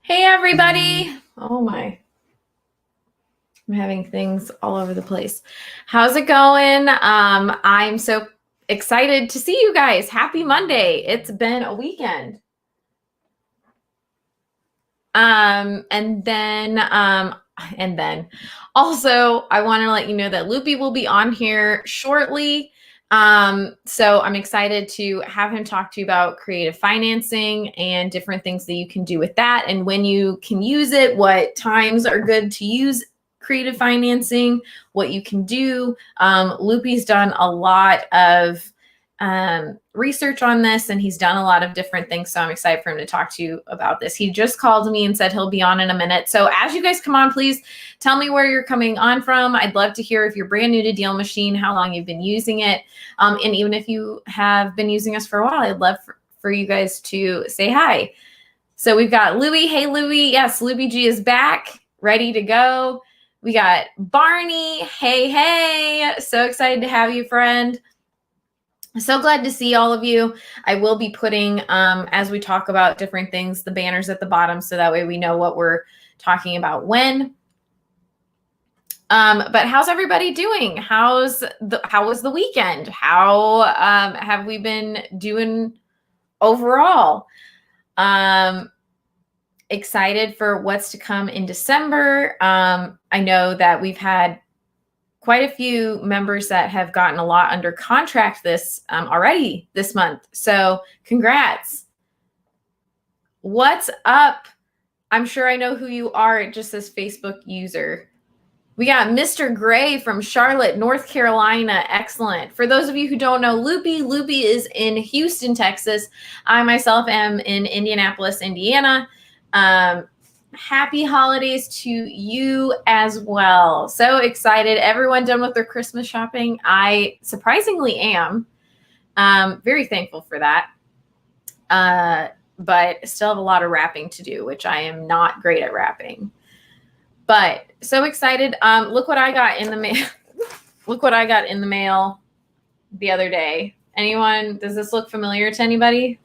Hey everybody. Oh my. I'm having things all over the place. How's it going? I'm so excited to see you guys. Happy Monday. It's been a weekend. And then also I want to let you know that Loopy will be on here shortly. So I'm excited to have him talk to you about creative financing and different things that you can do with that and when you can use it, what times are good to use creative financing, what you can do. Loopy's done a lot of research on this and he's done a lot of different things. So I'm excited for him to talk to you about this. He just called me and said he'll be on in a minute. So as you guys come on, please tell me where you're coming on from. I'd love to hear if you're brand new to DealMachine, how long you've been using it. And even if you have been using us for a while, I'd love for you guys to say hi. So we've got Louie. Hey, Louie. Yes, Lupi G is back, ready to go. We got Barney. Hey, hey. So excited to have you, friend. So glad to see all of you. I will be putting, as we talk about different things, the banners at the bottom so that way we know what we're talking about when. But how's everybody doing? How was the weekend? How have we been doing overall? Excited for what's to come in December. I know that we've had quite a few members that have gotten a lot under contract this already this month. So congrats. What's up? I'm sure I know who you are. It just says Facebook user. We got Mr. Gray from Charlotte, North Carolina. Excellent. For those of you who don't know Loopy is in Houston, Texas. I myself am in Indianapolis, Indiana. Happy holidays to you as well. So excited. Everyone done with their Christmas shopping? I surprisingly am. Very thankful for that. But still have a lot of wrapping to do, which I am not great at wrapping. But so excited. Look what I got in the mail. Look what I got in the mail the other day. Anyone, does this look familiar to anybody?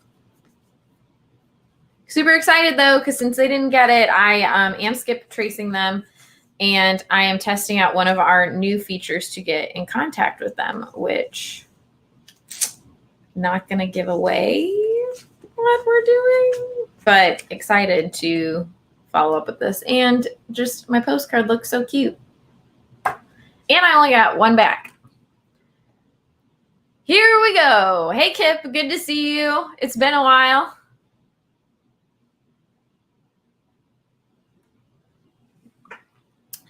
Super excited though, because since they didn't get it, I am skip tracing them and I am testing out one of our new features to get in contact with them, which not going to give away what we're doing, but excited to follow up with this. And just my postcard looks so cute. And I only got one back. Here we go. Hey, Kip, good to see you. It's been a while.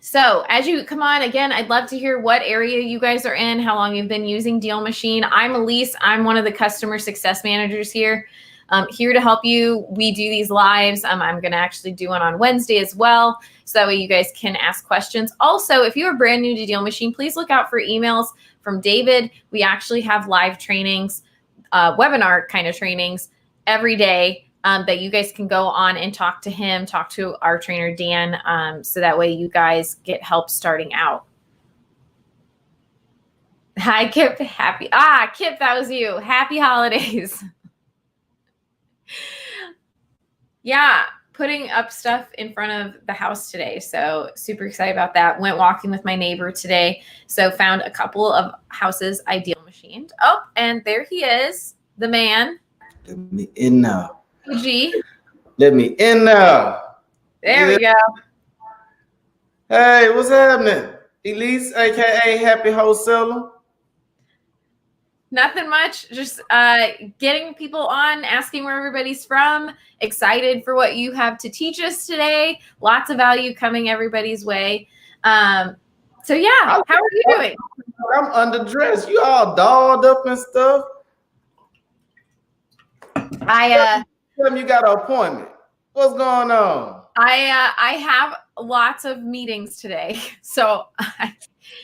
So as you come on, again, I'd love to hear what area you guys are in, how long you've been using DealMachine. I'm Elise. I'm one of the customer success managers here. Here to help you. We do these lives. I'm going to actually do one on Wednesday as well. So that way you guys can ask questions. Also, if you are brand new to DealMachine, please look out for emails from David. We actually have live trainings, webinar kind of trainings every day. That you guys can go on and talk to him, talk to our trainer, Dan, so that way you guys get help starting out. Hi, Kip. Kip, that was you. Happy holidays. Yeah, putting up stuff in front of the house today. So super excited about that. Went walking with my neighbor today. So found a couple of houses I DealMachined. Oh, and there he is, the man. Let me in now. G. Let me in now. There we go. Hey, what's happening? Elise, aka Happy Wholesaler. Nothing much. Just getting people on, asking where everybody's from. Excited for what you have to teach us today. Lots of value coming everybody's way. So yeah, how are you doing? I'm underdressed. You all dolled up and stuff. Tell me you got an appointment. What's going on? I have lots of meetings today. So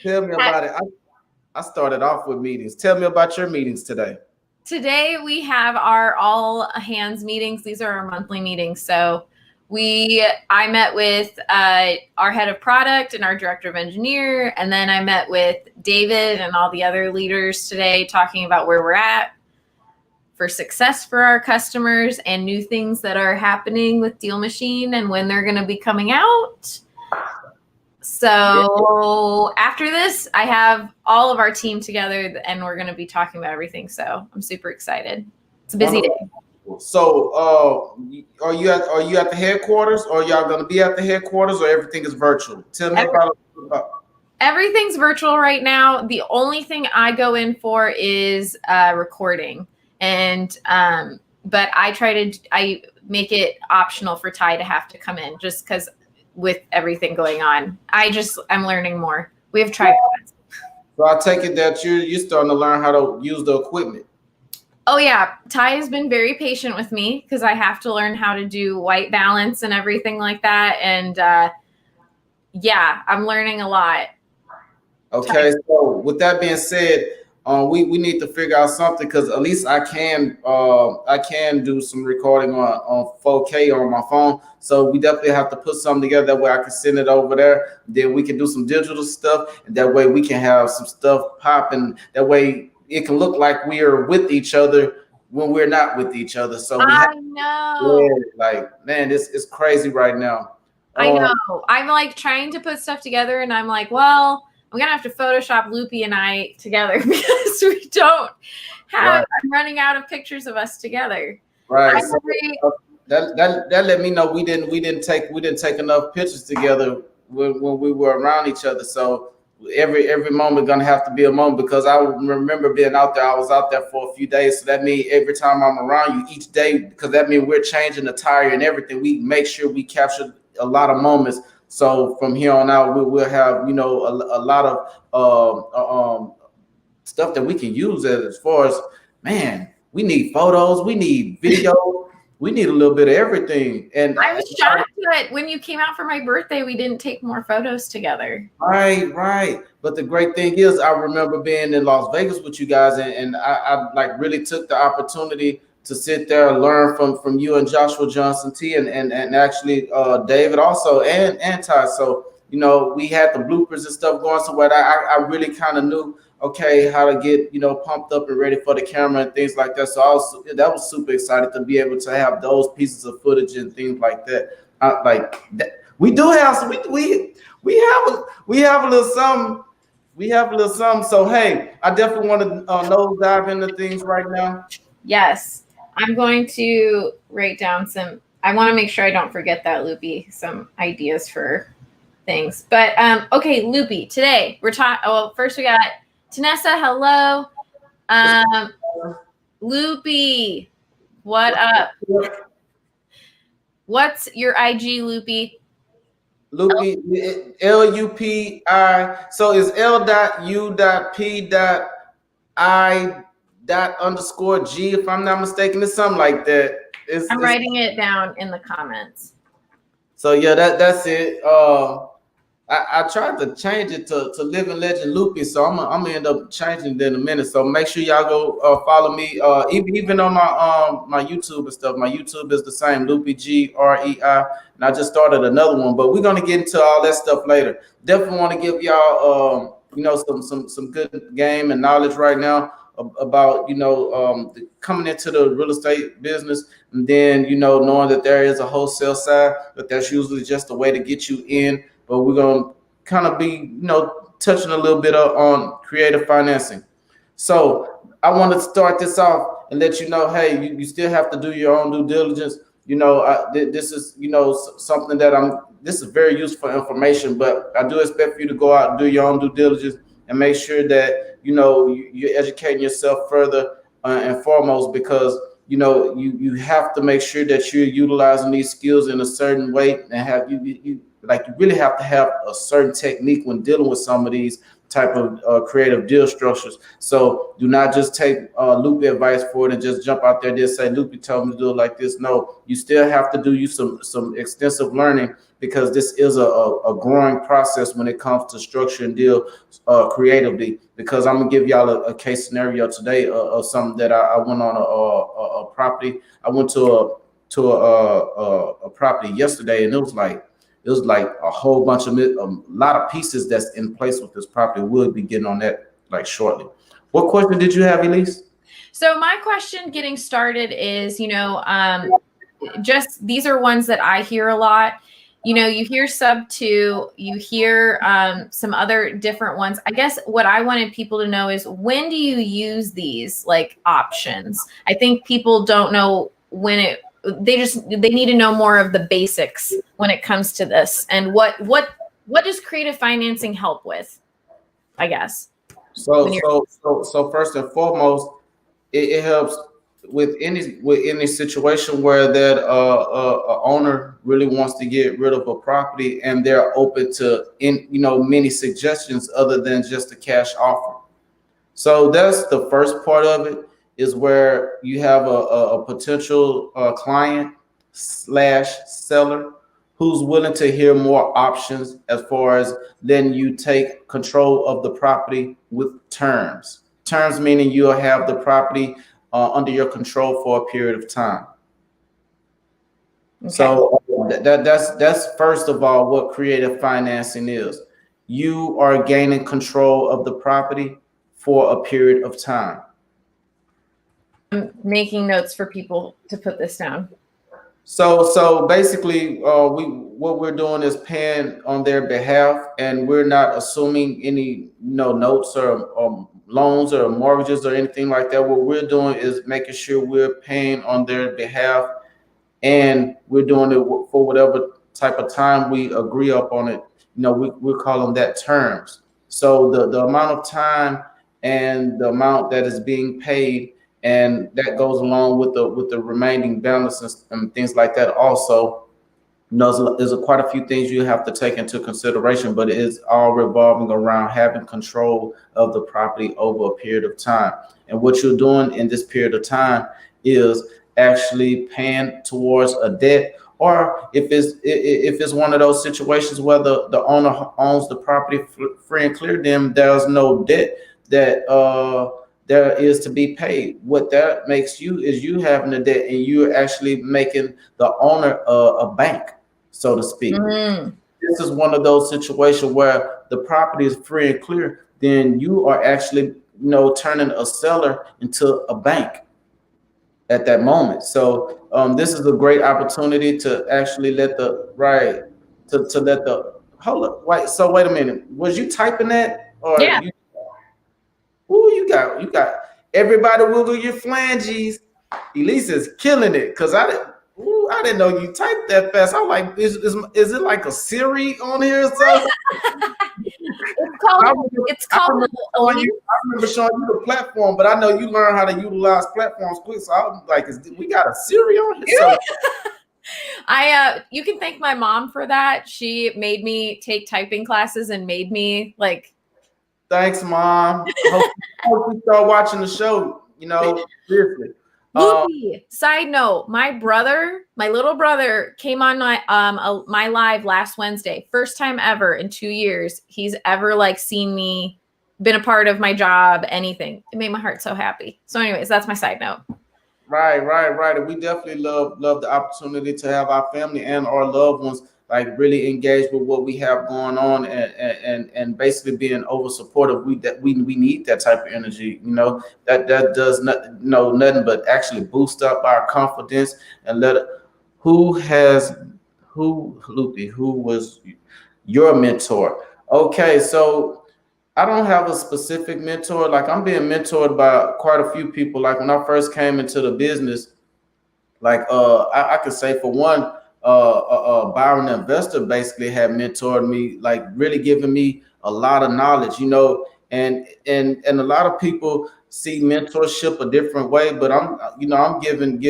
tell me about it. I started off with meetings. Tell me about your meetings today. Today we have our all hands meetings. These are our monthly meetings. So I met with our head of product and our director of engineer. And then I met with David and all the other leaders today talking about where we're at. for success for our customers and new things that are happening with DealMachine and when they're going to be coming out. So after this, I have all of our team together and we're going to be talking about everything. So I'm super excited. It's a busy day. So are you at the headquarters, or y'all going to be at the headquarters, or everything is virtual? Tell me about everything's virtual right now. The only thing I go in for is recording, and but I make it optional for Ty to have to come in, just because with everything going on, I'm learning more. We have tripods. So I take it that you're starting to learn how to use the equipment. Oh yeah, Ty has been very patient with me because I have to learn how to do white balance and everything like that, and yeah, I'm learning a lot. Okay, so with that being said, we need to figure out something, because at least I can do some recording on 4K on my phone. So we definitely have to put something together, that way I can send it over there. Then we can do some digital stuff, and that way we can have some stuff popping. That way it can look like we are with each other when we're not with each other. So I know. Yeah, like, man, it's crazy right now. I know. I'm like trying to put stuff together, and I'm like, well, I'm gonna have to Photoshop Loopy and I together because we don't have. Right. I'm running out of pictures of us together. Right. So that let me know we didn't take enough pictures together when we were around each other. So every moment gonna have to be a moment, because I remember being out there. I was out there for a few days, so that means every time I'm around you each day, because that means we're changing the tire and everything. We make sure we capture a lot of moments. So from here on out, we'll have, a lot of stuff that we can use as far as, man, we need photos, we need video, we need a little bit of everything. And I was shocked that when you came out for my birthday, we didn't take more photos together. Right. But the great thing is, I remember being in Las Vegas with you guys, and I like really took the opportunity to sit there and learn from you and Joshua Johnson T, and actually David also, and Ty. So we had the bloopers and stuff going, so what I really kind of knew, okay, how to get pumped up and ready for the camera and things like that. So that was super excited to be able to have those pieces of footage and things like that. Like that. We do have some, we have a little something. We have a little something. So hey, I definitely want to nose dive into things right now. Yes. I'm going to write down I want to make sure I don't forget that, Loopy, some ideas for things. But okay, Loopy, today we're talking, well, first we got Tanessa, hello. Loopy, what up? What's your IG, Loopy? Loopy, Lupi. So it's L.U.P.I._G, if I'm not mistaken. It's something like that. I'm writing it down in the comments. So yeah, that's it. I tried to change it to Living Legend Loopy, so I'm gonna end up changing it in a minute. So make sure y'all go follow me. Even on my YouTube and stuff. My YouTube is the same, Lupi G REI, and I just started another one. But we're gonna get into all that stuff later. Definitely want to give y'all some good game and knowledge right now about coming into the real estate business, and then knowing that there is a wholesale side, but that's usually just a way to get you in. But we're gonna kind of be touching a little bit on creative financing. So I want to start this off and let you know, hey, you still have to do your own due diligence. This is something that this is very useful information, but I do expect for you to go out and do your own due diligence and make sure that you're educating yourself further and foremost, because you have to make sure that you're utilizing these skills in a certain way, and have you really have to have a certain technique when dealing with some of these type of creative deal structures. So do not just take Loopy advice for it and just jump out there and just say, Loopy told me to do it like this. No, you still have to do some extensive learning, because this is a growing process when it comes to structure and deal creatively. Because I'm gonna give y'all a case scenario today of something that I went on a property. I went to a property yesterday, and it was like a whole bunch of a lot of pieces that's in place with this property. We'll be getting on that like shortly. What question did you have, Elise? So my question getting started is, just these are ones that I hear a lot. You hear sub 2, you hear some other different ones. I guess what I wanted people to know is, when do you use these like options? I think people don't know when they need to know more of the basics when it comes to this, and what does creative financing help with, I guess. So first and foremost, it helps with any situation where that owner really wants to get rid of a property, and they're open to many suggestions other than just a cash offer. So that's the first part of it, is where you have a potential client slash seller who's willing to hear more options as far as letting you take control of the property with terms. Terms meaning you'll have the property under your control for a period of time. Okay. So that's first of all what creative financing is. You are gaining control of the property for a period of time. I'm making notes for people to put this down. So basically, what we're doing is paying on their behalf, and we're not assuming any notes or loans or mortgages or anything like that. What we're doing is making sure we're paying on their behalf, and we're doing it for whatever type of time we agree up on it. We're calling that terms. So the amount of time and the amount that is being paid, and that goes along with the remaining balances and things like that. Also, there's quite a few things you have to take into consideration, but it is all revolving around having control of the property over a period of time. And what you're doing in this period of time is actually paying towards a debt, or if it's one of those situations where the owner owns the property free and clear, then there's no debt that there is to be paid. What that makes you is you having a debt, and you're actually making the owner a bank, so to speak. This is one of those situations where the property is free and clear, then you are actually turning a seller into a bank at that moment. So this is a great opportunity to actually let the hold up. Wait a minute. Was you typing that? Or yeah. You got everybody wiggle your flanges. Elise is killing it, because I didn't know you typed that fast. I'm like, is it like a Siri on here or something? It's called I remember showing you the platform, but I know you learn how to utilize platforms quick. So I was like, we got a Siri on here? So you can thank my mom for that. She made me take typing classes and made me like. Thanks, Mom. Hope we start watching the show. Seriously. Loopy, side note, my little brother came on my live last Wednesday. First time ever in 2 years he's ever seen me, been a part of my job, anything. It made my heart so happy. So anyways, that's my side note. Right. We definitely love the opportunity to have our family and our loved ones really engaged with what we have going on, and basically being over supportive. We need that type of energy, that does nothing but actually boost up our confidence and Loopy, who was your mentor? Okay, so I don't have a specific mentor. I'm being mentored by quite a few people. When I first came into the business, I could say for one, Byron Investor basically had mentored me, really giving me a lot of knowledge, and a lot of people see mentorship a different way, but I'm giving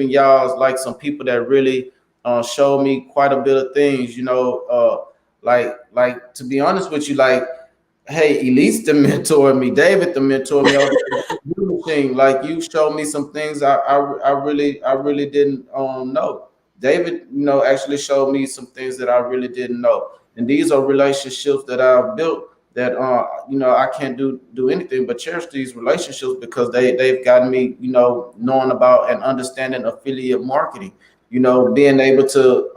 y'all some people that really showed me quite a bit of things, to be honest with you, hey, Elise to mentor me, David to mentor me, you showed me some things I really didn't know. David, actually showed me some things that I really didn't know. And these are relationships that I've built that, I can't do anything but cherish these relationships, because they've gotten me, knowing about and understanding affiliate marketing, being able to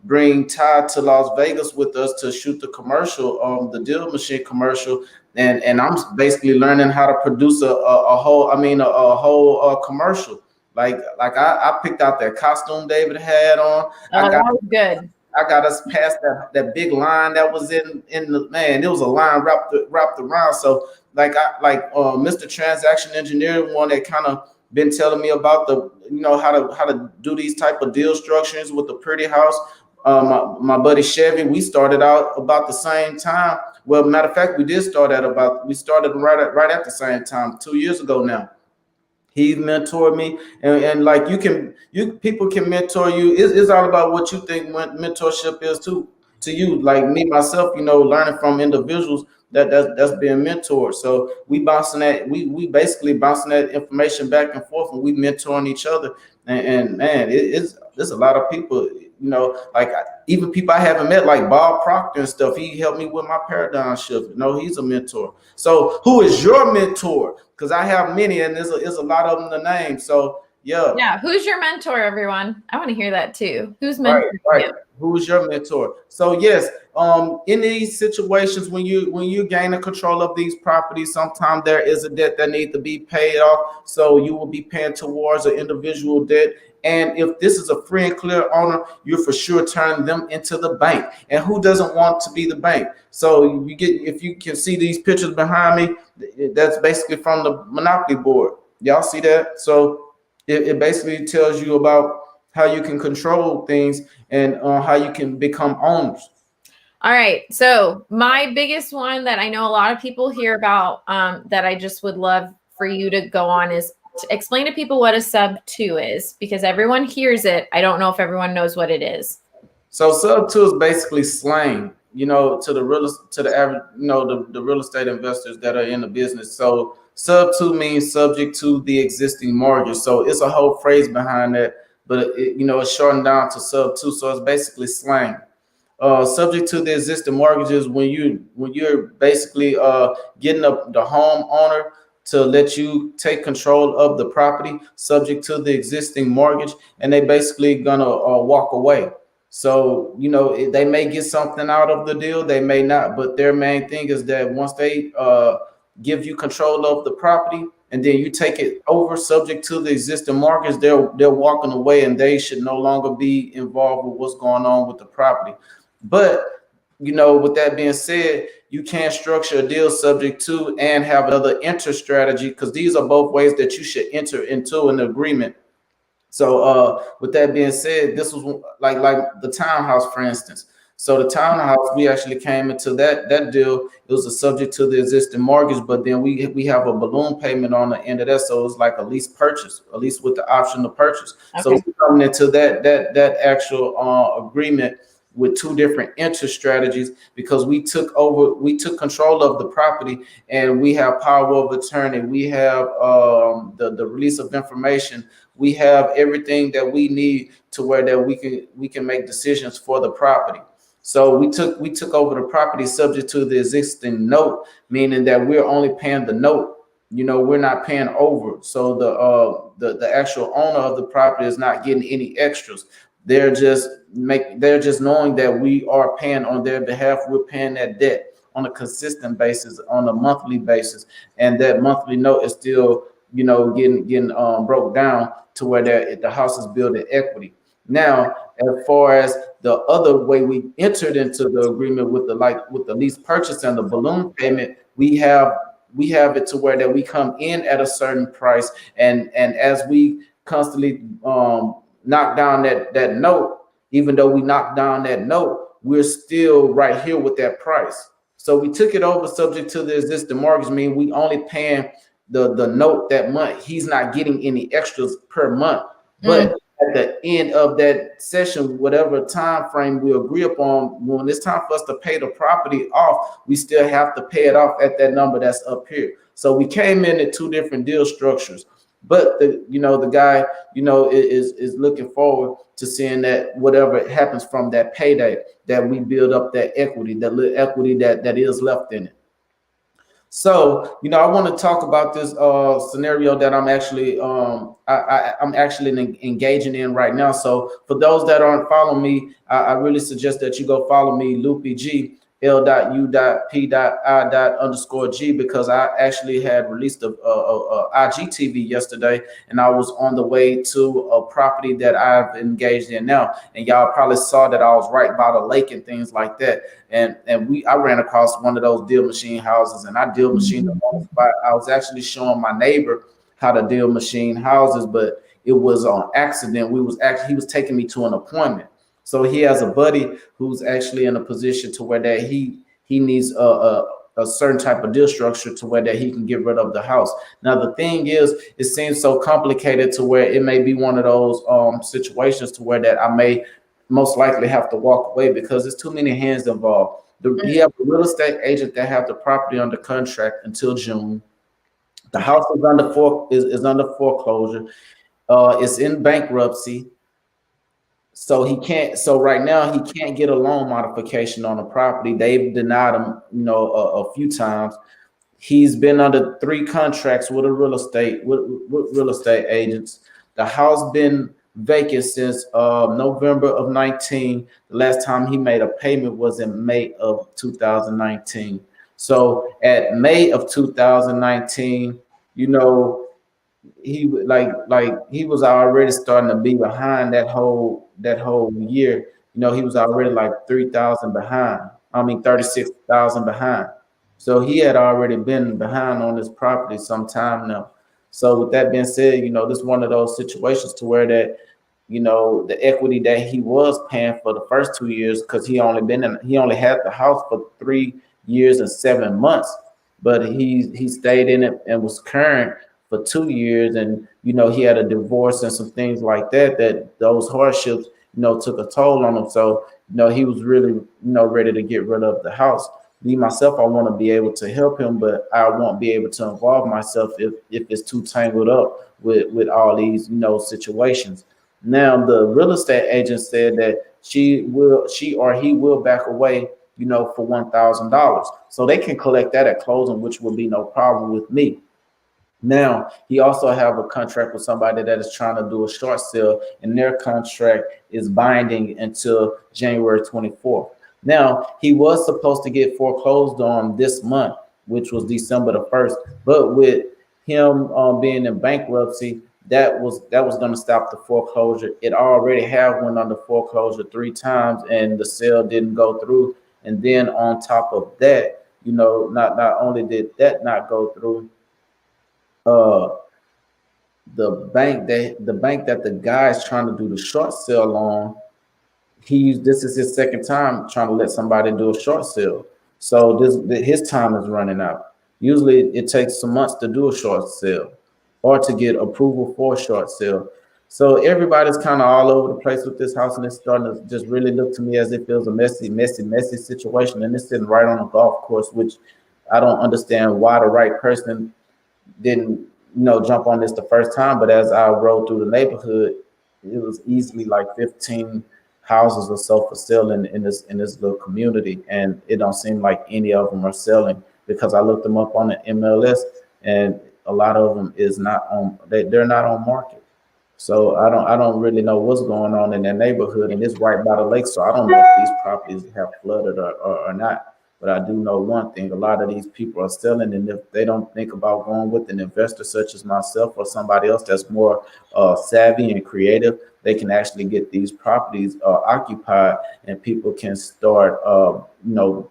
bring Ty to Las Vegas with us to shoot the commercial, the DealMachine commercial, and I'm basically learning how to produce a whole, a whole commercial. Like I picked out that costume David had on. Oh, that was good. I got us past that big line that was in the man. It was a line wrapped around. So Mr. Transaction Engineer, one that kind of been telling me about the how to do these type of deal structures with the pretty house. My buddy Chevy, we started out about the same time. Well, matter of fact, we started right at the same time 2 years ago now. He mentored me, and like people can mentor you. It's all about what you think mentorship is to you. Like me myself, learning from individuals that's being mentored. So we basically bouncing that information back and forth, and we mentoring each other. And man, there's a lot of people. Like even people I haven't met, like Bob Proctor and stuff. He helped me with my paradigm shift. He's a mentor. So who is your mentor? Because I have many, and there's a lot of them to name. So yeah. Who's your mentor, everyone? I want to hear that too. Who's mentoring you? Who's your mentor? So yes, in these situations when you gain control of these properties, sometimes there is a debt that needs to be paid off. So you will be paying towards an individual debt. And if this is a free and clear owner, you're for sure turning them into the bank. And who doesn't want to be the bank? So if you can see these pictures behind me, that's basically from the Monopoly board. Y'all see that? So it basically tells you about how you can control things and how you can become owners. All right. So my biggest one that I know a lot of people hear about that I just would love for you to go on is to explain to people what a sub 2 is, because everyone hears it. I don't know if everyone knows what it is. So sub 2 is basically slang, to the average, the real estate investors that are in the business. So sub 2 means subject to the existing mortgage. So it's a whole phrase behind that, but it's shortened down to sub 2. So it's basically slang. Subject to the existing mortgages when you're basically getting the homeowner to let you take control of the property subject to the existing mortgage, and they basically gonna walk away. So they may get something out of the deal, they may not, but their main thing is that once they give you control of the property and then you take it over subject to the existing mortgage, they're walking away, and they should no longer be involved with what's going on with the property. But with that being said, you can structure a deal subject to and have another enter strategy, because these are both ways that you should enter into an agreement. So with that being said, this was like the townhouse, for instance. So the townhouse, we actually came into that deal. It was a subject to the existing mortgage, but then we have a balloon payment on the end of that. So it's like a lease purchase, a lease with the option to purchase. Okay. So we're coming into that actual agreement with two different interest strategies, because we took control of the property, and we have power of attorney. We have the release of information. We have everything that we need to where that we can make decisions for the property. So we took over the property subject to the existing note, meaning that we're only paying the note. We're not paying over. So the actual owner of the property is not getting any extras. They're just knowing that we are paying on their behalf. We're paying that debt on a consistent basis, on a monthly basis, and that monthly note is still, getting broke down to where the house is building equity. Now, as far as the other way we entered into the agreement with the lease purchase and the balloon payment, we have it to where that we come in at a certain price, and as we constantly knock down that note, even though we knocked down that note, we're still right here with that price. So we took it over subject to the existing mortgage, mean we only paying the note that month. He's not getting any extras per month. But at the end of that session, whatever time frame we agree upon, when it's time for us to pay the property off, we still have to pay it off at that number that's up here. So we came in at two different deal structures. But the guy, is looking forward to seeing that whatever happens from that payday, that we build up that equity, that little equity that is left in it. So, I want to talk about this scenario that I'm actually engaging in right now. So, for those that aren't following me, I really suggest that you go follow me, Lupi G, L.U.P.I._G, because I actually had released a IGTV yesterday, and I was on the way to a property that I've engaged in now. And y'all probably saw that I was right by the lake and things like that. And I ran across one of those DealMachine houses, and I deal machine the whole spot. I was actually showing my neighbor how to DealMachine houses, but it was on accident. He was taking me to an appointment. So he has a buddy who's actually in a position to where that he needs a certain type of deal structure to where that he can get rid of the house. Now the thing is, it seems so complicated to where it may be one of those situations to where that I may most likely have to walk away because there's too many hands involved. He have a real estate agent that have the property under contract until June. The house is under foreclosure. It's in bankruptcy. So he can't. So right now he can't get a loan modification on the property. They've denied him, a few times. He's been under 3 contracts with with real estate agents. The house been vacant since November of 19. The last time he made a payment was in May of 2019. So at May of 2019, you know, he he was already starting to be behind that whole year. He was already like 3,000 behind. I mean 36,000 behind. So he had already been behind on this property some time now. So with that being said, this is one of those situations to where that the equity that he was paying for the first 2 years, because he only had the house for 3 years and 7 months, but he stayed in it and was current for 2 years, and he had a divorce and some things like that those hardships took a toll on him. So he was really ready to get rid of the house. Me myself, I want to be able to help him, but I won't be able to involve myself if it's too tangled up with all these situations. Now the real estate agent said that she or he will back away for $1,000, so they can collect that at closing, which will be no problem with me. Now he also have a contract with somebody that is trying to do a short sale, and their contract is binding until January 24th. Now he was supposed to get foreclosed on this month, which was December the 1st, but with him being in bankruptcy, that was going to stop the foreclosure. It already have went under foreclosure 3 times, and the sale didn't go through. And then on top of that, not only did that not go through, uh the bank that the guy's trying to do the short sale on, this is his second time trying to let somebody do a short sale. So his time is running out. Usually it takes some months to do a short sale or to get approval for a short sale. So everybody's kind of all over the place with this house, and it's starting to just really look to me as if it was a messy situation. And it's sitting right on a golf course, which I don't understand why the right person didn't jump on this the first time. But as I rode through the neighborhood, it was easily like 15 houses or so for sale in this little community, and it don't seem like any of them are selling, because I looked them up on the MLS, and a lot of them is not on. They're not on market. So I don't really know what's going on in that neighborhood, and it's right by the lake. So I don't know if these properties have flooded or not. But I do know one thing: a lot of these people are selling, and if they don't think about going with an investor such as myself or somebody else that's more savvy and creative, they can actually get these properties occupied, and people can start,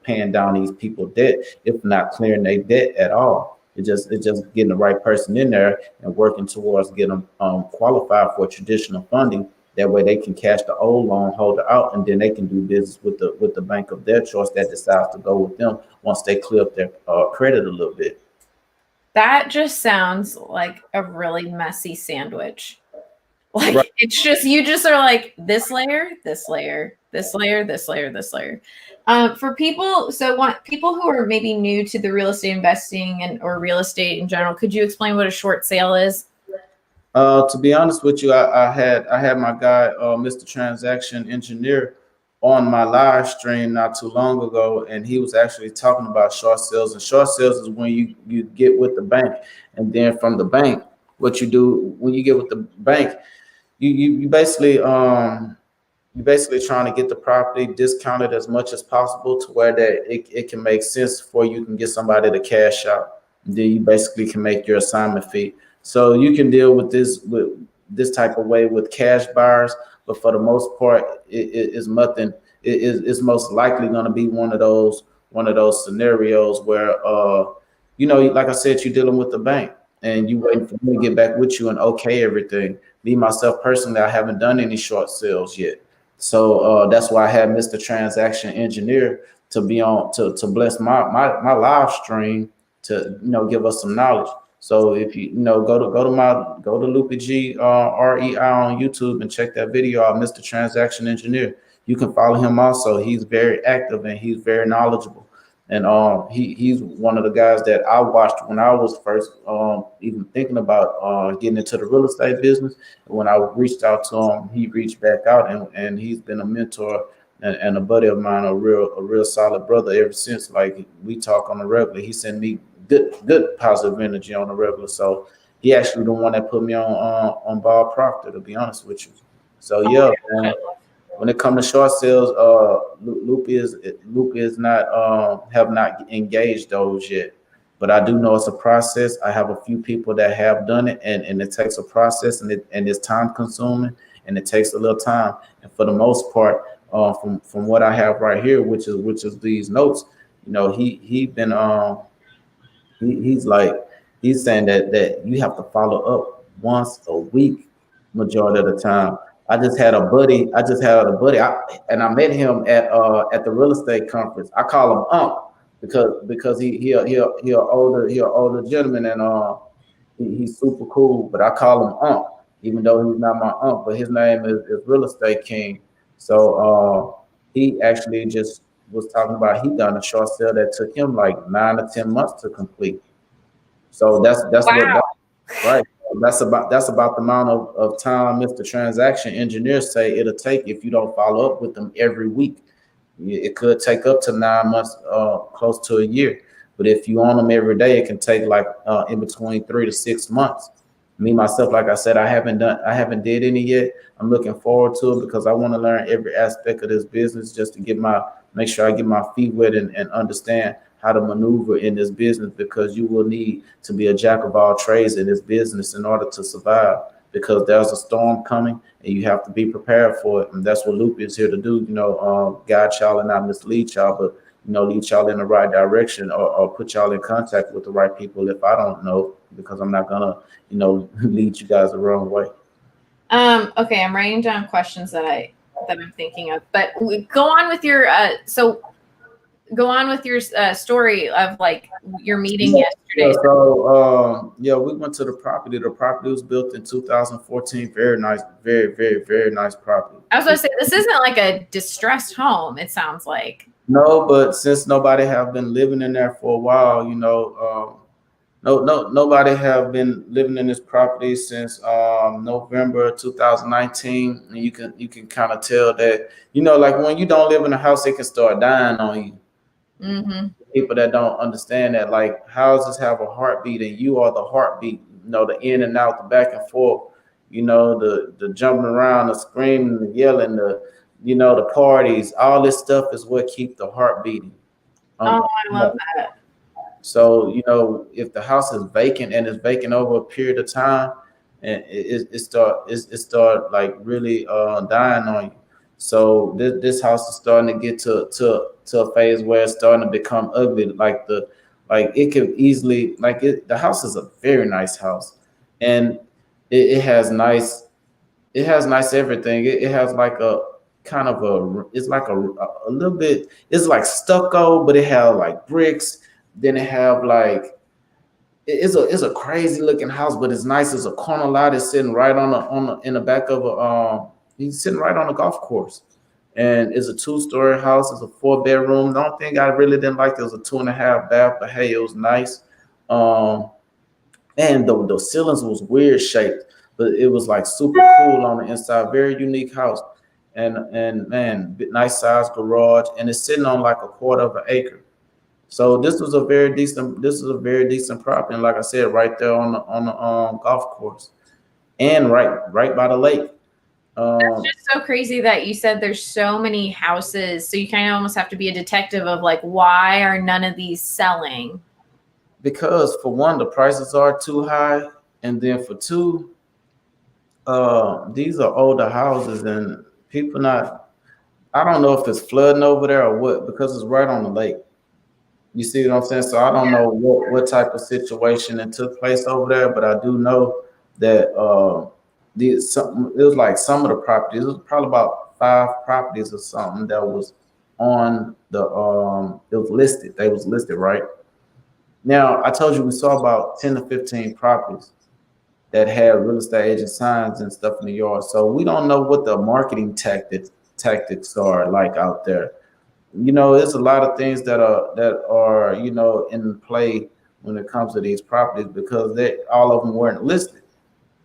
paying down these people debt, if not clearing their debt at all. It's just getting the right person in there and working towards getting them qualified for traditional funding. That way they can cash the old loan holder out, and then they can do business with the bank of their choice that decides to go with them once they clear up their credit a little bit. That just sounds like a really messy sandwich. Like, Right. it's just, you just are like this layer, this layer, this layer, this layer, this layer. For people, people who are maybe new to the real estate investing or real estate in general, could you explain what a short sale is? To be honest with you, I had my guy, Mr. Transaction Engineer, on my live stream not too long ago, and he was actually talking about short sales. And short sales is when you get with the bank, and then from the bank, what you do when you get with the bank, you basically you're basically trying to get the property discounted as much as possible to where that it can make sense for you can get somebody to cash out. And then you basically can make your assignment fee. So you can deal with this type of way with cash buyers, but for the most part, it is nothing. It's most likely going to be one of those scenarios where like I said, you're dealing with the bank and you waiting for me to get back with you and okay everything. Me myself personally, I haven't done any short sales yet. So that's why I had Mr. Transaction Engineer to be on to bless my live stream to give us some knowledge. So if go to Lupi G REI on YouTube and check that video out, Mr. Transaction Engineer. You can follow him also. He's very active and he's very knowledgeable. And he's one of the guys that I watched when I was first even thinking about getting into the real estate business. When I reached out to him, he reached back out, and he's been a mentor and a buddy of mine, a real solid brother ever since. Like we talk on the regular. He sent me good positive energy on the regular. So he actually the one that put me on Bob Proctor, to be honest with you. So yeah, man, when it comes to short sales, Loopy is not have not engaged those yet, but I do know it's a process. I have a few people that have done it, and it takes a process, and it's time consuming, and it takes a little time. And for the most part, from what I have right here, which is these notes, he been he's like he's saying that you have to follow up once a week majority of the time. And I met him at the real estate conference. I call him Unc because he older gentleman, and he's super cool. But I call him Unc, even though he's not my Unc, but his name is Real Estate King. So he actually just was talking about he done a short sale that took him like 9 to 10 months to complete. So that's what Wow. right. That's about the amount of time Mr. Transaction Engineers say it'll take if you don't follow up with them every week. It could take up to 9 months, close to a year. But if you on them every day, it can take like in between 3 to 6 months. Me myself, like I said, I haven't did any yet. I'm looking forward to it because I want to learn every aspect of this business just to make sure I get my feet wet and understand how to maneuver in this business, because you will need to be a jack of all trades in this business in order to survive, because there's a storm coming and you have to be prepared for it. And that's what Loopy is here to do, guide y'all and not mislead y'all, but lead y'all in the right direction, or put y'all in contact with the right people if I don't know, because I'm not gonna, lead you guys the wrong way. Okay, I'm writing down questions that I'm thinking of, but go on with your story of like your meeting yesterday. So we went to the property. The property was built in 2014. Very nice, very, very, very nice property. I was going to say, this isn't like a distressed home, it sounds like. No, but since nobody have been living in there for a while, nobody have been living in this property since November 2019, and you can kind of tell that, like when you don't live in a house, it can start dying on you. Mm-hmm. People that don't understand that, like, houses have a heartbeat, and you are the heartbeat. The in and out, the back and forth. The jumping around, the screaming, the yelling, the parties. All this stuff is what keep the heart beating. I love that. So if the house is vacant and it's vacant over a period of time, and it start like really dying on you. So this house is starting to get to a phase where it's starting to become ugly. Like it could easily the house is a very nice house, and it has nice everything. It has like a kind of it's like a little bit. It's like stucco, but it has like bricks. Then it have like it's a crazy looking house, but it's nice. It's a corner lot. It's sitting right in the back of he's sitting right on a golf course, and it's a 2-story house. It's a 4-bedroom. The only thing I really didn't like, it was a 2.5 bath, but hey, it was nice. And the ceilings was weird shaped, but it was like super cool on the inside. Very unique house. and man, nice size garage, and it's sitting on like a quarter of an acre. So this is a very decent property, and like I said, right there on the golf course, and right by the lake. That's Um, just so crazy that you said there's so many houses. So you kind of almost have to be a detective of like, why are none of these selling? because for one, the prices are too high, and then for two, these are older houses, and people not. I don't know if it's flooding over there or what, because it's right on the lake. You see what I'm saying? So I don't know what type of situation that took place over there, but I do know that it was like some of the properties. It was probably about 5 properties or something that was on the it was listed. They was listed right. Now I told you we saw about 10 to 15 properties that had real estate agent signs and stuff in the yard. So we don't know what the marketing tactics are like out there. There's a lot of things that are in play when it comes to these properties because they all of them weren't listed,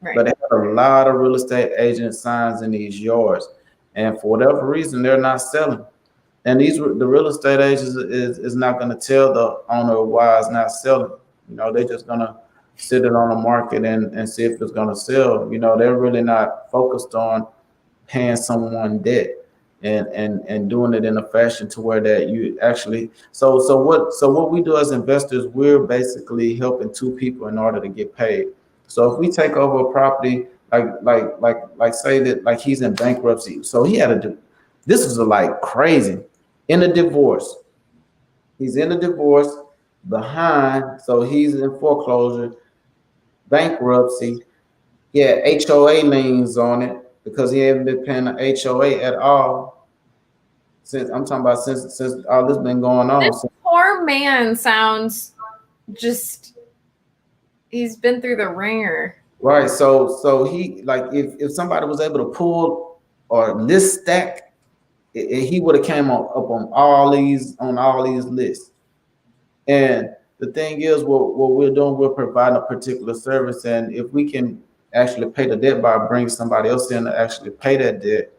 Right. but they had a lot of real estate agent signs in these yards, and for whatever reason they're not selling. And the real estate agents is not going to tell the owner why it's not selling. They're just going to sit it on the market and see if it's going to sell. They're really not focused on paying someone debt and doing it in a fashion to where that you actually so what we do as investors, we're basically helping two people in order to get paid. So if we take over a property, like say that like he's in bankruptcy, so he had to do this was like crazy in a divorce. He's in a divorce behind, so he's in foreclosure, bankruptcy. He had HOA liens on it because he hadn't been paying the HOA at all since I'm talking about since all this been going on. This poor man sounds just he's been through the ringer. Right. So he like if somebody was able to pull or list stack, he would have came up on all these lists. And the thing is, what we're doing, we're providing a particular service, and if we can actually pay the debt by bringing somebody else in to actually pay that debt,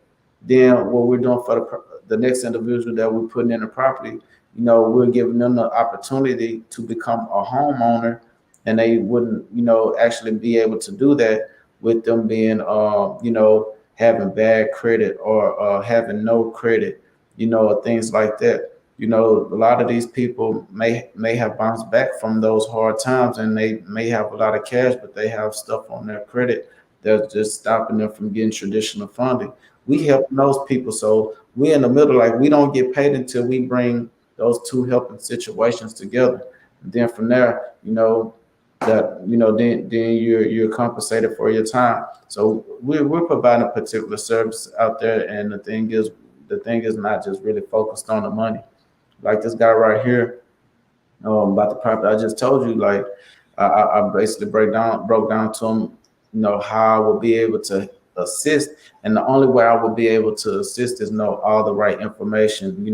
then what we're doing for the next individual that we're putting in the property, we're giving them the opportunity to become a homeowner, and they wouldn't, actually be able to do that with them being, having bad credit or having no credit, or things like that. A lot of these people may have bounced back from those hard times, and they may have a lot of cash, but they have stuff on their credit that's just stopping them from getting traditional funding. We help those people, so we're in the middle. Like we don't get paid until we bring those two helping situations together. And then from there, then you're compensated for your time. So we're providing a particular service out there, and the thing is not just really focused on the money. Like this guy right here, about the property I just told you. Like I basically broke down to him, how I would be able to assist, and the only way I would be able to assist is know all the right information.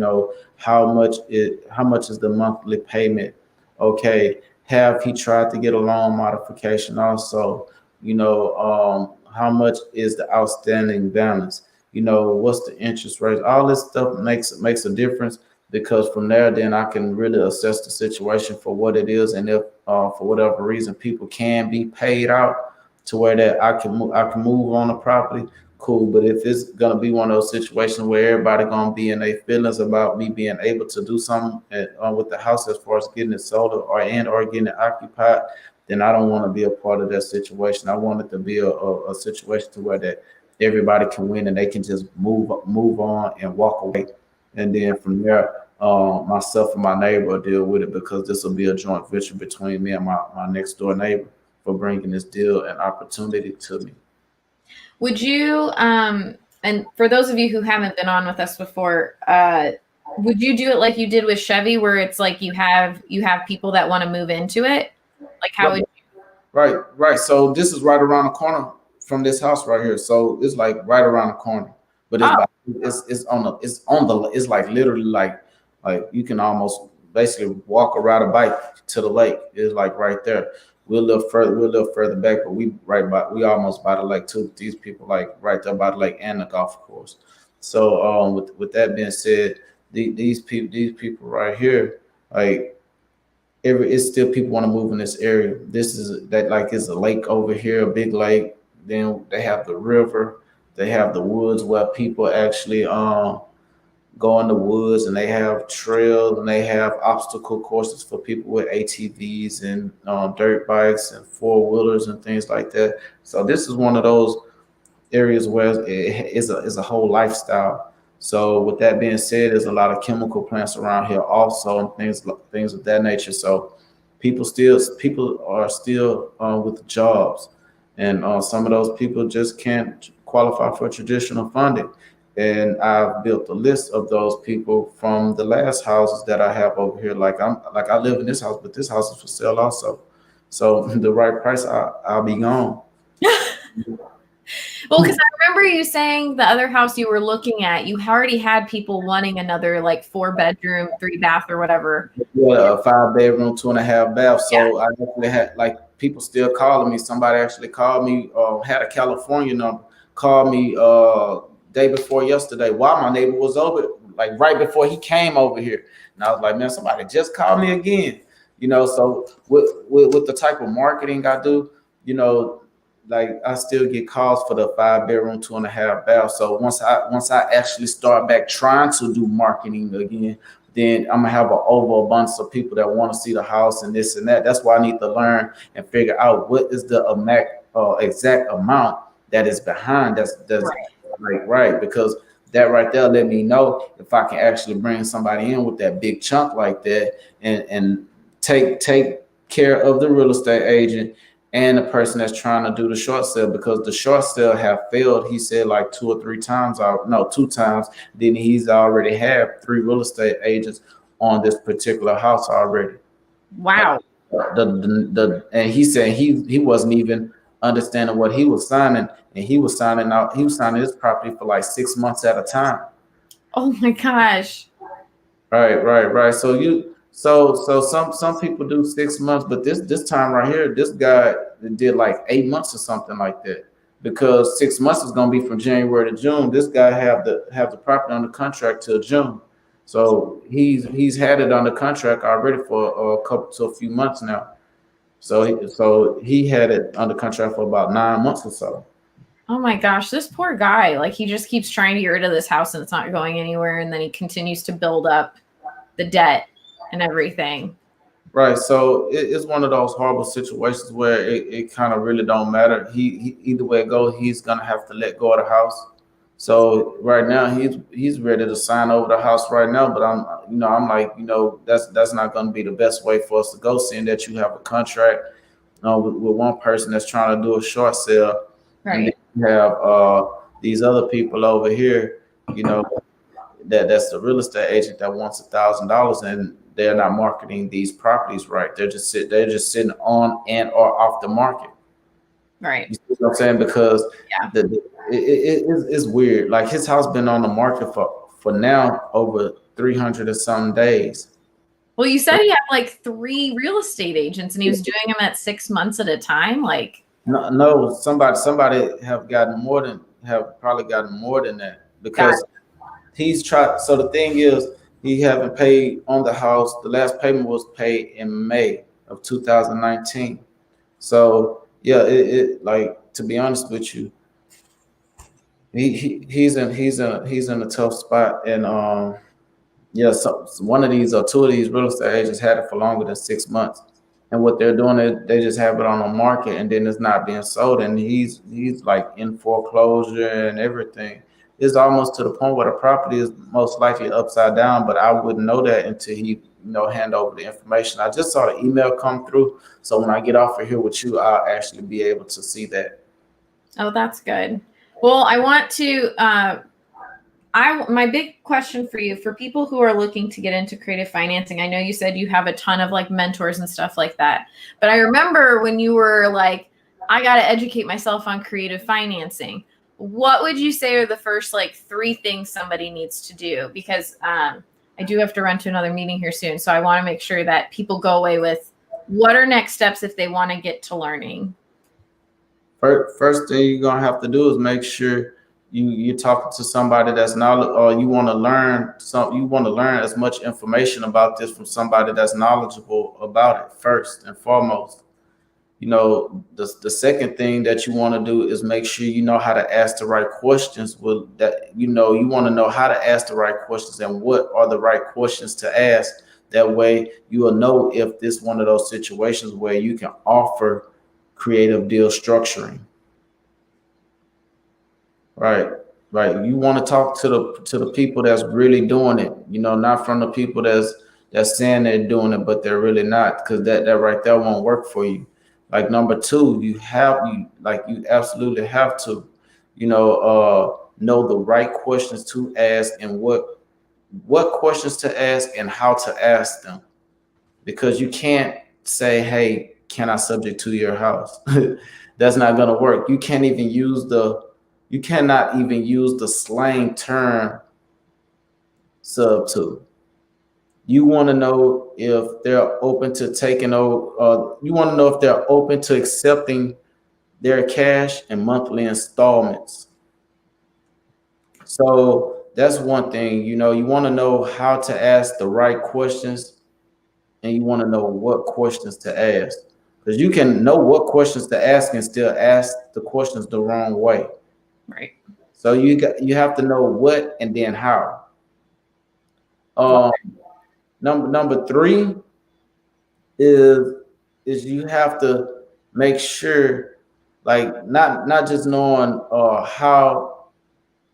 How much is the monthly payment? Okay, have he tried to get a loan modification? Also, how much is the outstanding balance? What's the interest rate? All this stuff makes a difference, because from there, then I can really assess the situation for what it is, and if for whatever reason people can be paid out to where that I can move on the property, cool. But if it's gonna be one of those situations where everybody gonna be in their feelings about me being able to do something with the house as far as getting it sold or getting it occupied, then I don't want to be a part of that situation. I want it to be a situation to where that everybody can win and they can just move on and walk away, and then from there, myself and my neighbor will deal with it, because this will be a joint venture between me and my next door neighbor for bringing this deal and opportunity to me. Would you, and for those of you who haven't been on with us before, would you do it like you did with Chevy, where it's like you have people that want to move into it? Like how would you? Right. So this is right around the corner from this house right here. So it's like right around the corner, but it's like literally like you can almost basically walk or ride a bike to the lake. It's like right there. We're a little further back, but we almost by the lake too. These people like right there by the lake and the golf course. So with that being said, these people right here, like it's still people want to move in this area. This is that like it's a lake over here, a big lake. Then they have the river, they have the woods where people actually go in the woods, and they have trails, and they have obstacle courses for people with ATVs and dirt bikes and four wheelers and things like that. So this is one of those areas where it is a whole lifestyle. So with that being said, there's a lot of chemical plants around here also, and things of that nature. So people are still with jobs, and some of those people just can't qualify for traditional funding. And I've built a list of those people from the last houses that I have over here. I live in this house, but this house is for sale also. So the right price, I'll be gone. Well, because I remember you saying the other house you were looking at, you already had people wanting another like 4-bedroom, 3-bath or whatever. Yeah, a 5-bedroom, 2.5 bath. So Yeah. I definitely had like people still calling me. Somebody actually called me, had a California number, called me day before yesterday while my neighbor was over, like right before he came over here. And I was like, man, somebody just called me again. So with the type of marketing I do, like I still get calls for the 5-bedroom, 2.5 bath. So once I actually start back trying to do marketing again, then I'm gonna have an overabundance of people that want to see the house and this and that. That's why I need to learn and figure out what is the exact amount that is behind. That's Right. right, because that right there let me know if I can actually bring somebody in with that big chunk like that, and take care of the real estate agent and the person that's trying to do the short sale, because the short sale have failed. He said like 2 or 3 times, no, 2 times. Then he's already had 3 real estate agents on this particular house already. Wow. And he said he wasn't even understanding what he was signing, and he was signing this property for like 6 months at a time. Oh my gosh. Right. So some people do 6 months, but this time right here, this guy did like 8 months or something like that. Because 6 months is gonna be from January to June. This guy have the property under contract till June. So he's had it under contract already for a few months now. So he had it under contract for about 9 months or so. Oh my gosh, this poor guy. Like he just keeps trying to get rid of this house and it's not going anywhere. And then he continues to build up the debt and everything. Right. So it's one of those horrible situations where it kind of really don't matter. He either way it goes, he's gonna have to let go of the house. So right now he's ready to sign over the house right now. But I'm like, that's not gonna be the best way for us to go, seeing that you have a contract with one person that's trying to do a short sale. Right. And then you have these other people over here, that's the real estate agent that wants $1,000, and they're not marketing these properties right. They're just sitting on and or off the market. Right. You see what I'm saying? Because Yeah. it's weird. Like his house been on the market for now over 300 and some days. Well, you said he had like 3 real estate agents and he was doing them at 6 months at a time. Like No, somebody have probably gotten more than that, because he's tried. So the thing is, he haven't paid on the house. The last payment was paid in May of 2019. So yeah, it like, to be honest with you, he's in a tough spot. And yeah, so one of these or two of these real estate agents had it for longer than 6 months. And what they're doing is they just have it on the market, and then it's not being sold. And he's like in foreclosure and everything. It's almost to the point where the property is most likely upside down, but I wouldn't know that until he hand over the information. I just saw the email come through, so when I get off of here with you, I'll actually be able to see that. Oh, that's good. Well, I want to my big question for you, for people who are looking to get into creative financing, I know you said you have a ton of like mentors and stuff like that, but I remember when you were like, I got to educate myself on creative financing. What would you say are the first like 3 things somebody needs to do? Because I do have to run to another meeting here soon. So I want to make sure that people go away with what are next steps if they want to get to learning. First thing you're gonna have to do is make sure you're talking to somebody that's knowledge, or you want to learn you want to learn as much information about this from somebody that's knowledgeable about it first and foremost. You know, the second thing that you want to do is make sure you know how to ask the right questions. With that, you know, you want to know how to ask the right questions and what are the right questions to ask. That way you will know if this is one of those situations where you can offer creative deal structuring. Right, right. You want to talk to the people that's really doing it. You know, not from the people that's saying they're doing it, but they're really not, because that right there won't work for you. Like number two, you absolutely have to, know the right questions to ask and what questions to ask and how to ask them, because you can't say, "Hey, can I subject to your house?" That's not gonna work. You cannot even use the slang term sub to. You want to know if they're open to taking over. You want to know if they're open to accepting their cash and monthly installments. So that's one thing. You know, you want to know how to ask the right questions, and you want to know what questions to ask, because you can know what questions to ask and still ask the questions the wrong way. Right. So you have to know what and then how. Um, number three is you have to make sure, like, not just knowing how,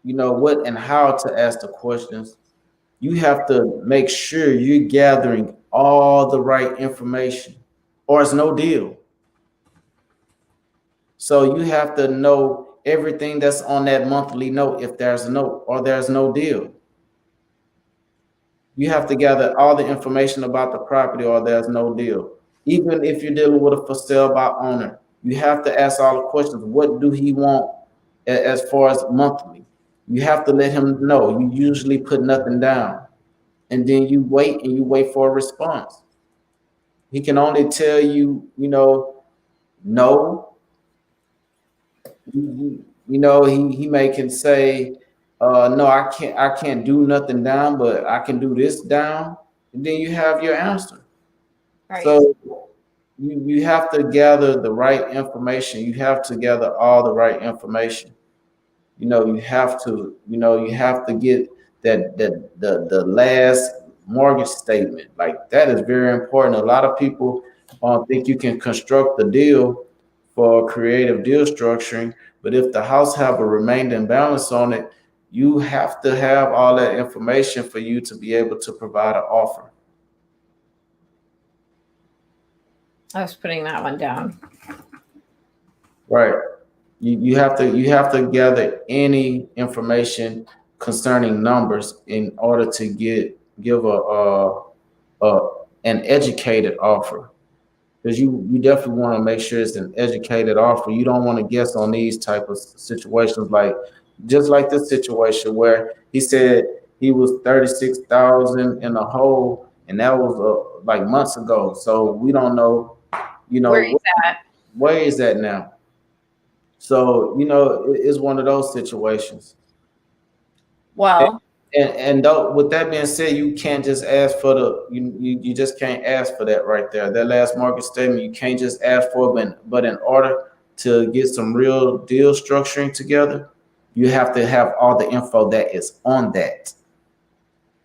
what and how to ask the questions. You have to make sure you're gathering all the right information, or it's no deal. So you have to know everything that's on that monthly note if there's a note or there's no deal. You have to gather all the information about the property or there's no deal. Even if you're dealing with a for sale by owner, you have to ask all the questions. What do he want as far as monthly? You have to let him know. You usually put nothing down, and then you wait for a response. He can only tell you, no. He may can say, no, I can't do nothing down, but I can do this down, and then you have your answer. Right. So you have to gather the right information. You have to gather all the right information. You have to get the last mortgage statement. Like, that is very important. A lot of people think you can construct the deal for creative deal structuring, but if the house have a remaining balance on it, you have to have all that information for you to be able to provide an offer. I was putting that one down. Right. You have to gather any information concerning numbers in order to give an educated offer, because you definitely want to make sure it's an educated offer. You don't want to guess on these type of situations, like just like this situation where he said he was 36,000 in a hole, and that was like months ago. So we don't know, Where is that? where is that now? So it's one of those situations. Well, And with that being said, you can't just ask for you just can't ask for that right there. That last market statement, you can't just ask for it, but in order to get some real deal structuring together, you have to have all the info that is on that.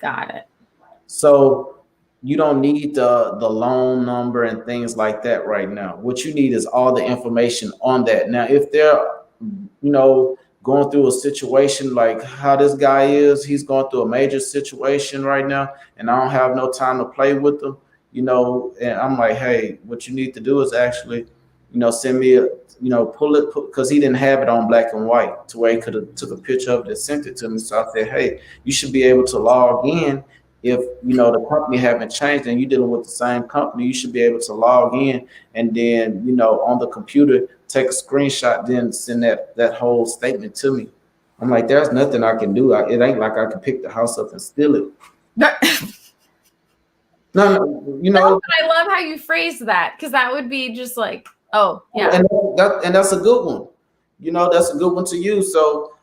got it. So you don't need the loan number and things like that right now. What you need is all the information on that. Now, if they're, going through a situation like how this guy is, he's going through a major situation right now, and I don't have no time to play with them, and I'm like, hey, what you need to do is actually, send me pull it, because he didn't have it on black and white to where he could have took a picture of it and sent it to me. So I said, hey, you should be able to log in. If the company haven't changed and you're dealing with the same company, you should be able to log in, and then on the computer take a screenshot, then send that whole statement to me. I'm like, there's nothing I can do. It ain't like I can pick the house up and steal it. No, No, but I love how you phrase that, because that would be just like, oh yeah. And that's a good one. That's a good one to use. So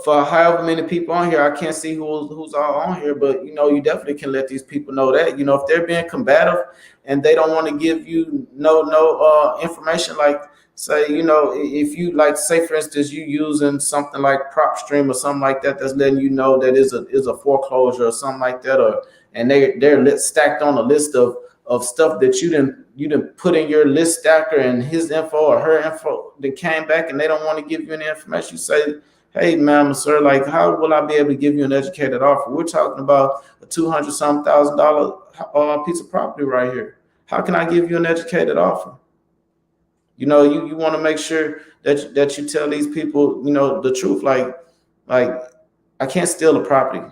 for however many people on here, I can't see who's all on here, but you definitely can let these people know that if they're being combative and they don't want to give you no information, like say if you like say for instance you using something like PropStream or something like that that's letting you know that is a foreclosure or something like that, or and they're stacked on a list of stuff that you didn't put in your list stacker and his info or her info that came back and they don't want to give you any information. You say, hey, ma'am, sir, like, how will I be able to give you an educated offer? We're talking about a $200,000 piece of property right here. How can I give you an educated offer? You want to make sure that you tell these people, the truth. Like I can't steal the property.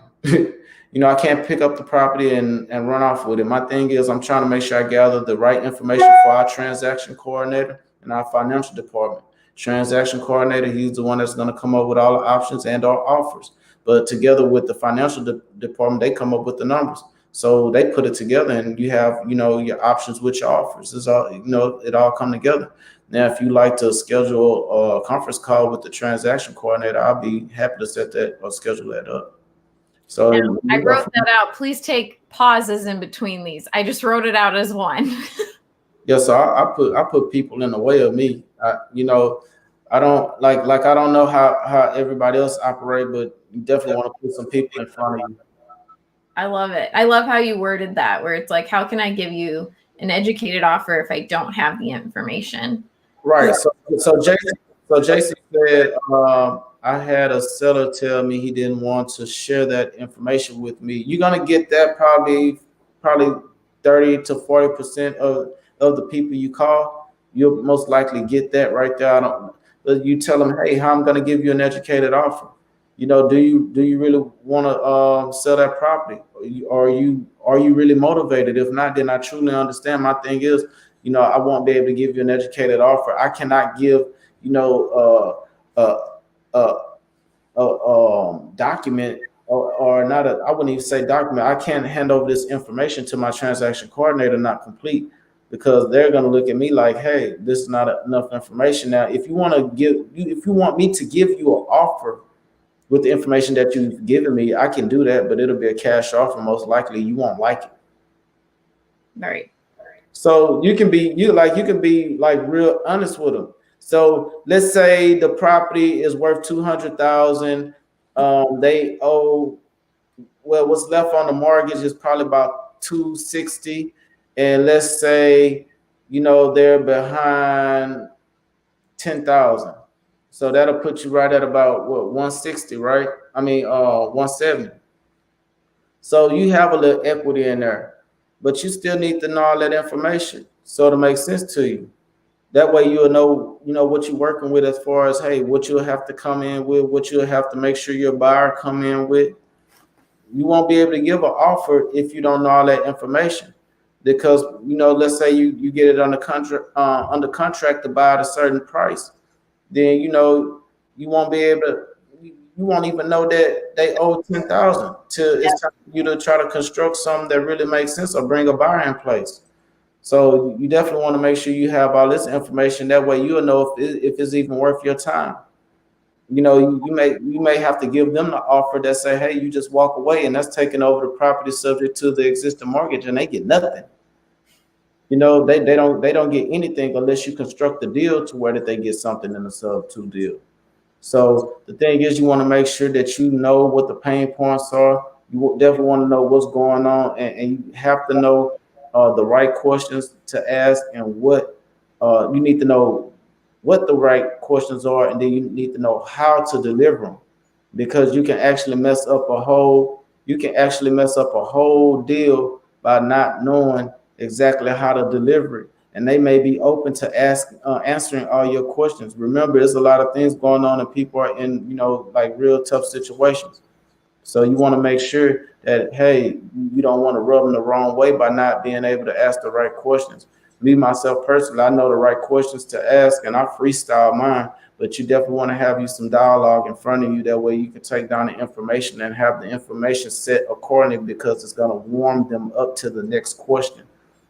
I can't pick up the property and run off with it. My thing is I'm trying to make sure I gather the right information for our transaction coordinator and our financial department. Transaction coordinator, he's the one that's going to come up with all the options and our offers. But together with the financial department, they come up with the numbers. So they put it together and you have, your options with your offers. It's all, it all come together. Now, if you like to schedule a conference call with the transaction coordinator, I'll be happy to set that or schedule that up. So now, I wrote that out. Please take pauses in between these. I just wrote it out as one. Yeah, so I put people in the way of me. I don't like I don't know how everybody else operate, but you definitely want to put some people in front of you. I love it. I love how you worded that, where it's like, how can I give you an educated offer if I don't have the information? Right. So Jason said, I had a seller tell me he didn't want to share that information with me. You're gonna get that probably 30 to 40% of the people you call. You'll most likely get that right there. You tell them, hey, how I'm gonna give you an educated offer. Do you really want to sell that property? Are you really motivated? If not, then I truly understand. My thing is, I won't be able to give you an educated offer. I cannot give, document or not I wouldn't even say document. I can't hand over this information to my transaction coordinator not complete, because they're going to look at me like, hey, this is not enough information. Now, if you want me to give you an offer with the information that you've given me, I can do that, but it'll be a cash offer. Most likely you won't like it. Right. So you can be like real honest with them. So let's say the property is worth 200,000. They owe, well, what's left on the mortgage is probably about 260. And let's say, they're behind 10,000. So that'll put you right at about 160, right? 170. So you have a little equity in there, but you still need to know all that information so it'll make sense to you. That way you'll know, what you're working with as far as, hey, what you'll have to come in with, what you'll have to make sure your buyer come in with. You won't be able to give an offer if you don't know all that information. Because, let's say you get it under contract to buy at a certain price. Then you won't be able to. You won't even know that they owe 10,000 till it's time for you to try to construct something that really makes sense or bring a buyer in place. So you definitely want to make sure you have all this information. That way you'll know if it's even worth your time. You may have to give them the offer that say, hey, you just walk away, and that's taking over the property subject to the existing mortgage, and they get nothing. They don't get anything unless you construct the deal to where that they get something in the sub 2 deal. So the thing is, you want to make sure that you know what the pain points are. You definitely want to know what's going on, and you have to know the right questions to ask, and what you need to know what the right questions are, and then you need to know how to deliver them, because you can actually mess up a whole deal by not knowing exactly how to deliver it. And they may be open to answering all your questions. Remember, there's a lot of things going on, and people are in, like real tough situations. So you want to make sure that, hey, you don't want to rub them the wrong way by not being able to ask the right questions. Me, myself, personally, I know the right questions to ask, and I freestyle mine, but you definitely want to have you some dialogue in front of you. That way you can take down the information and have the information set accordingly, because it's going to warm them up to the next question.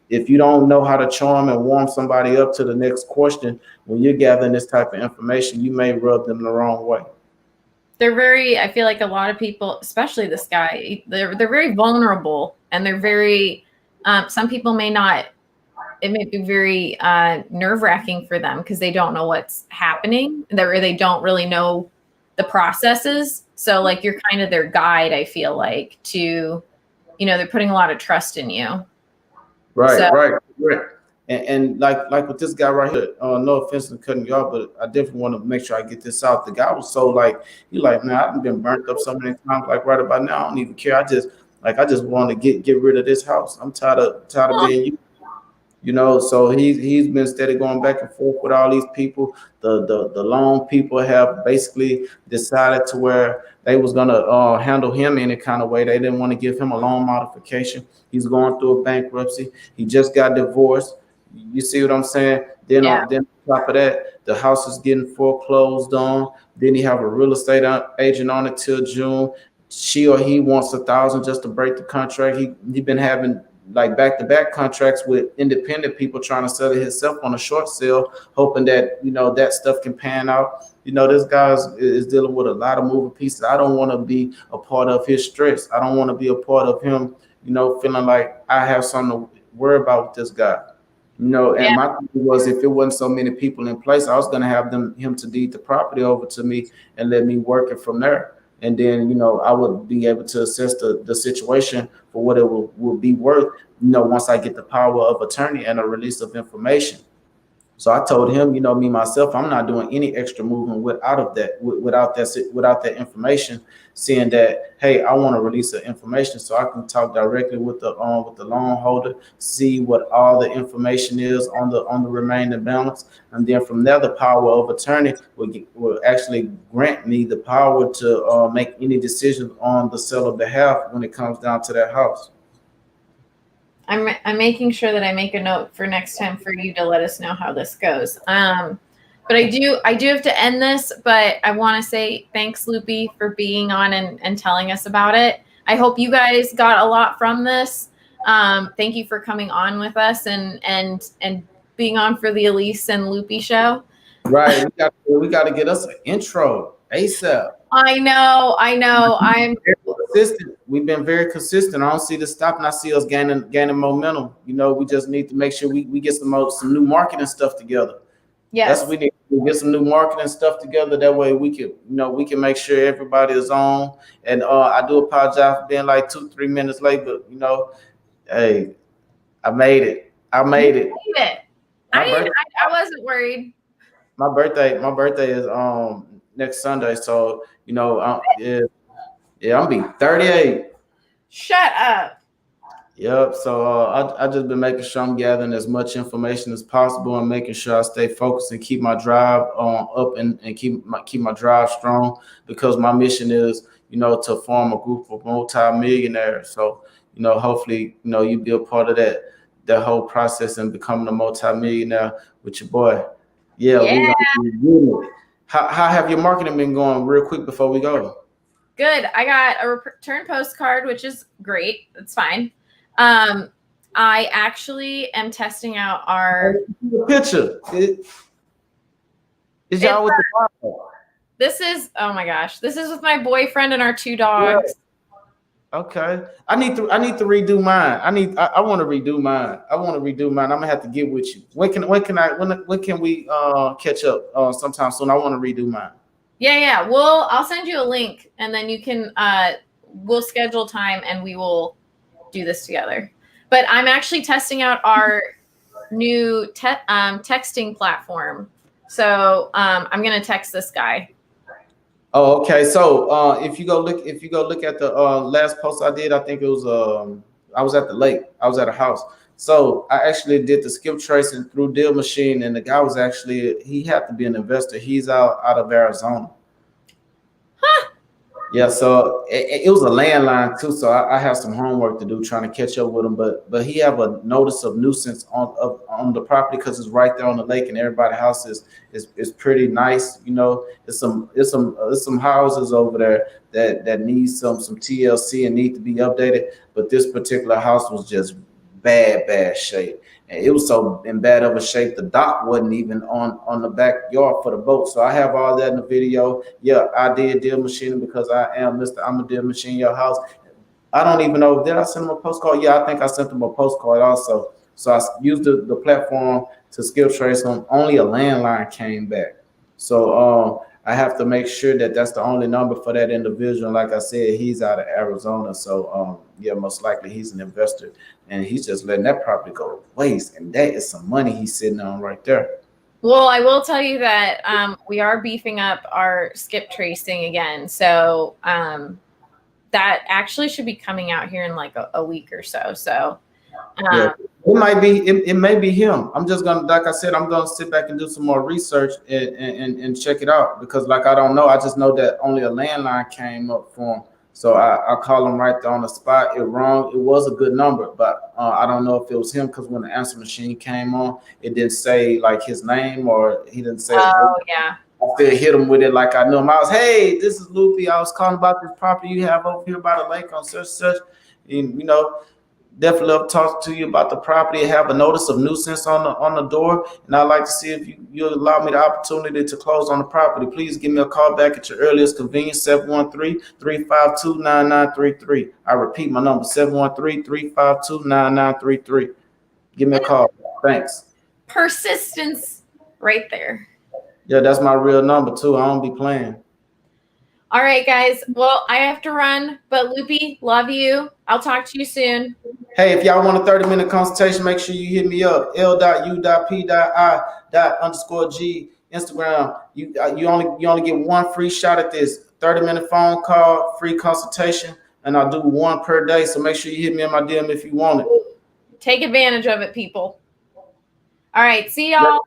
If you don't know how to charm and warm somebody up to the next question, when you're gathering this type of information, you may rub them the wrong way. they're very, I feel like a lot of people, especially this guy, they're very vulnerable, and they're very, some people may not, it may be very nerve-wracking for them because they don't know what's happening. They don't really know the processes. So like you're kind of their guide, I feel like, to, they're putting a lot of trust in you. Right. And like with this guy right here, no offense to cutting you off, but I definitely want to make sure I get this out. The guy was so like, man, I've been burnt up so many times. Like right about now, I don't even care. I just want to get rid of this house. I'm tired of being you. So he's been steady going back and forth with all these people. The loan people have basically decided to where they was gonna handle him any kind of way. They didn't want to give him a loan modification. He's going through a bankruptcy. He just got divorced. You see what I'm saying? Then on top of that, the house is getting foreclosed on. Then he have a real estate agent on it till June. She or he wants $1,000 just to break the contract. He been having like back-to-back contracts with independent people trying to sell it himself on a short sale, hoping that that stuff can pan out. This guy is dealing with a lot of moving pieces. I don't want to be a part of his stress. I don't want to be a part of him, feeling like I have something to worry about with this guy. And my thing was, if it wasn't so many people in place, I was going to have him to deed the property over to me and let me work it from there. And then, I would be able to assess the situation for what it will be worth, once I get the power of attorney and a release of information. So I told him, me myself, I'm not doing any extra movement without that information, seeing that, hey, I want to release the information so I can talk directly with the loan holder, see what all the information is on the remaining balance, and then from there, the power of attorney will actually grant me the power to make any decisions on the seller behalf when it comes down to that house. I'm making sure that I make a note for next time for you to let us know how this goes. But I do have to end this, but I want to say thanks, Loopy, for being on and telling us about it. I hope you guys got a lot from this. Thank you for coming on with us and being on for the Elise and Loopy show. Right. We got to get us an intro ASAP. I know. I'm consistent. We've been very consistent. I don't see this stopping. I see us gaining momentum. We just need to make sure we get some new marketing stuff together. Yes. That's what we need to get some new marketing stuff together. That way we can make sure everybody is on. And I do apologize for being like 2-3 minutes late, but hey, I made it. I wasn't worried. My birthday is next Sunday, so I'm be 38. Shut up. Yep. So I just been making sure I'm gathering as much information as possible and making sure I stay focused and keep my drive up and keep my drive strong, because my mission is to form a group of multi-millionaires. So hopefully you be a part of that whole process and becoming a multi-millionaire with your boy. Yeah. We're gonna do it. How have your marketing been going, real quick before we go? Good. I got a return postcard, which is great. That's fine. I actually am testing out our picture. Is y'all with the dog? This is, oh my gosh, this is with my boyfriend and our 2 dogs. Yeah. Okay. I need to redo mine. I want to redo mine. I'm gonna have to get with you. When can we catch up sometime soon? I want to redo mine. Yeah. Well, I'll send you a link and then you can we'll schedule time and we will do this together. But I'm actually testing out our new texting platform. So I'm gonna text this guy. Oh, okay. So if you go look at the last post I did, I think it was I was at the lake. I was at a house. So I actually did the skip tracing through DealMachine, and the guy was he had to be an investor. He's out of Arizona. Huh. Yeah, so it was a landline too, so I have some homework to do trying to catch up with him. But he have a notice of nuisance on the property because it's right there on the lake, and everybody's house is pretty nice. There's some houses over there that need some TLC and need to be updated. But this particular house was just bad shape, And it was so in bad of a shape, the dock wasn't even on the backyard for the boat. So I have all that in the video. Yeah, I did deal machining because I am Mr. I'm a deal machine your house. I don't even know. Did I send them a postcard? Yeah, I think I sent them a postcard also. So I used the platform to skill trace them. Only a landline came back. So I have to make sure that that's the only number for that individual. Like I said, he's out of Arizona. So yeah, most likely he's an investor and he's just letting that property go to waste. And that is some money he's sitting on right there. Well, I will tell you that we are beefing up our skip tracing again. So that actually should be coming out here in like a week or so. So yeah, it may be him. I'm just gonna, like I said, I'm gonna sit back and do some more research and check it out because like I don't know. I just know that only a landline came up for him. So I call him right there on the spot. It wrong. It was a good number, but I don't know if it was him because when the answer machine came on, it didn't say like his name or he didn't say. Oh yeah. I still hit him with it like I knew him. I was, hey, this is Loopy. I was calling about this property you have over here by the lake on such. And you know, definitely love to talk to you about the property. Have a notice of nuisance on the door, and I'd like to see if you allow me the opportunity to close on the property. Please give me a call back at your earliest convenience, 713-352-9933. I repeat my number, 713-352-9933. Give me a call. Thanks. Persistence right there. Yeah, that's my real number too. I don't be playing. All right, guys. Well, I have to run, but Loopy, love you. I'll talk to you soon. Hey, if y'all want a 30-minute consultation, make sure you hit me up. L.U.P.I._G Instagram. You only get one free shot at this. 30-minute phone call, free consultation, and I'll do one per day. So make sure you hit me in my DM if you want it. Take advantage of it, people. All right. See y'all.